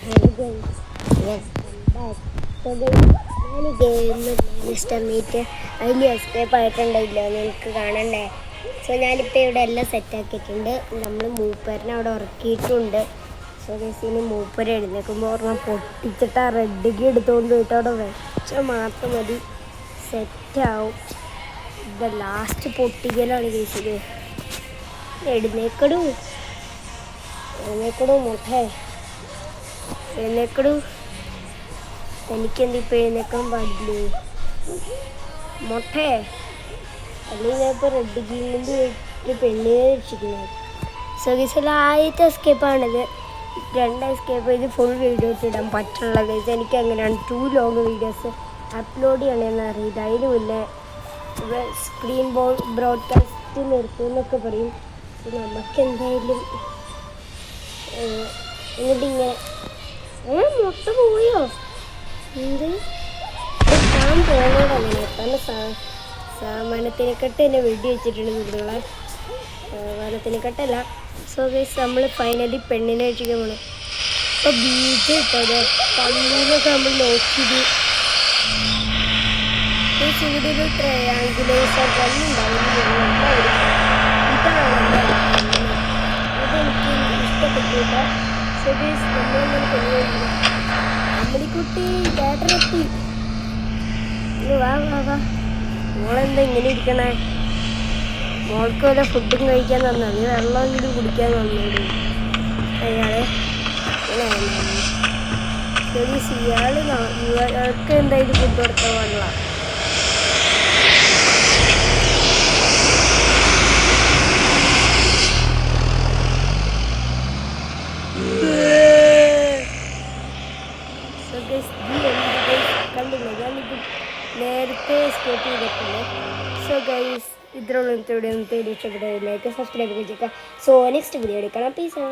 ഞാൻ game meet അതിൽ escape ആയിട്ടുണ്ടായില്ല നിങ്ങൾക്ക് കാണണ്ടേ. സോ ഞാനിപ്പോൾ ഇവിടെ എല്ലാം സെറ്റാക്കിയിട്ടുണ്ട്. നമ്മൾ മൂപ്പറിനെ അവിടെ ഉറക്കിയിട്ടുണ്ട്. സോ ഗൈസിന് മൂപ്പര് എഴുന്നേൽക്കുമ്പോൾ ഓർമ്മ പൊട്ടിച്ചിട്ട് ആ റെഡിക്ക് എടുത്തുകൊണ്ട് പോയിട്ട് അവിടെ വെച്ചാൽ മാത്രം മതി, സെറ്റാവും. ഇത് ലാസ്റ്റ് പൊട്ടിക്കലാണ് ഗൈസിന്. എഴുന്നേക്കടൂ മുട്ടേ, എഴുന്നേക്കടൂ. എനിക്കെന്തിപ്പോൾ എഴുന്നേക്കാൻ പാടില്ലേ മൊട്ടേ? അല്ലെങ്കിൽ ഞാൻ ഇപ്പോൾ റെഡ് ഗെയിമിൻ്റെ വീട്ടിൽ പെണ്ണിനെ രക്ഷിക്കുന്നത്. സോ ഗൈസ് ആദ്യത്തെ എസ്കേപ്പാണിത്. 2 എസ്കേപ്പ് ചെയ്ത് ഫുൾ വീഡിയോസ് ഇടാൻ പറ്റുള്ള ഗൈസ്. എനിക്ക് അങ്ങനെയാണ് 2 ലോങ് വീഡിയോസ് അപ്ലോഡ് ചെയ്യണമെന്ന് അറിയില്ല. അതിന് മുന്നേ സ്ക്രീൻ ബ്രോഡ്കാസ്റ്റ് നിർത്തുമെന്നൊക്കെ പറയും. നമുക്ക് എന്തായാലും ഇങ്ങോട്ടിങ്ങനെ മുട്ട പോയോ എന്ത് ഞാൻ പോകുന്നത് അങ്ങനെ കാരണം സാമാനത്തിനെക്കെട്ട് എന്നെ വെടി വെച്ചിട്ടുണ്ട് കുട്ടികളെ. സാമാനത്തിനെക്കെട്ടല്ല. സോ ഗൈസ് നമ്മൾ ഫൈനലി പെണ്ണിനെ രക്ഷിക്കാൻ പോകണം. ഇപ്പോൾ ബീച്ച് കിട്ടത് പള്ളിയിലൊക്കെ നമ്മൾ നോക്കിയത് ഇവിടെ ഒരു ട്രയാങ്കുലേഷൻ ഉണ്ടാവും. ഇതെനിക്ക് ഇഷ്ടപ്പെട്ടില്ല. സോ ഗൈസ് നമ്മളൊന്നും കൊണ്ടുപോകുന്നു. അമ്മടിക്കുട്ടി ചേട്ടനെത്തി. വാ വാ വാ. മോളെന്താ ഇങ്ങനെ ഇരിക്കണേ? മോൾക്ക് വല്ല ഫുഡും കഴിക്കാൻ തന്നാൽ നീ വെള്ളമെങ്കിലും കുടിക്കാൻ തന്നോളൂ. അയാളെ ഇയാൾക്ക് എന്തായാലും ഫുഡ് കൊടുക്കാൻ പാടില്ല. കണ്ടില്ല ഞാനിത് നേരത്തെ എസ്കേപ്പ് ചെയ്തിട്ടുണ്ട്. സോ ഗൈസ് ഇത്രയുള്ള ഇഷ്ടപ്പെടുക, സബ്സ്ക്രൈബ് ചെയ്തേക്കാം. സോ നെക്സ്റ്റ് വീഡിയോ എടുക്കണം. പീസ്.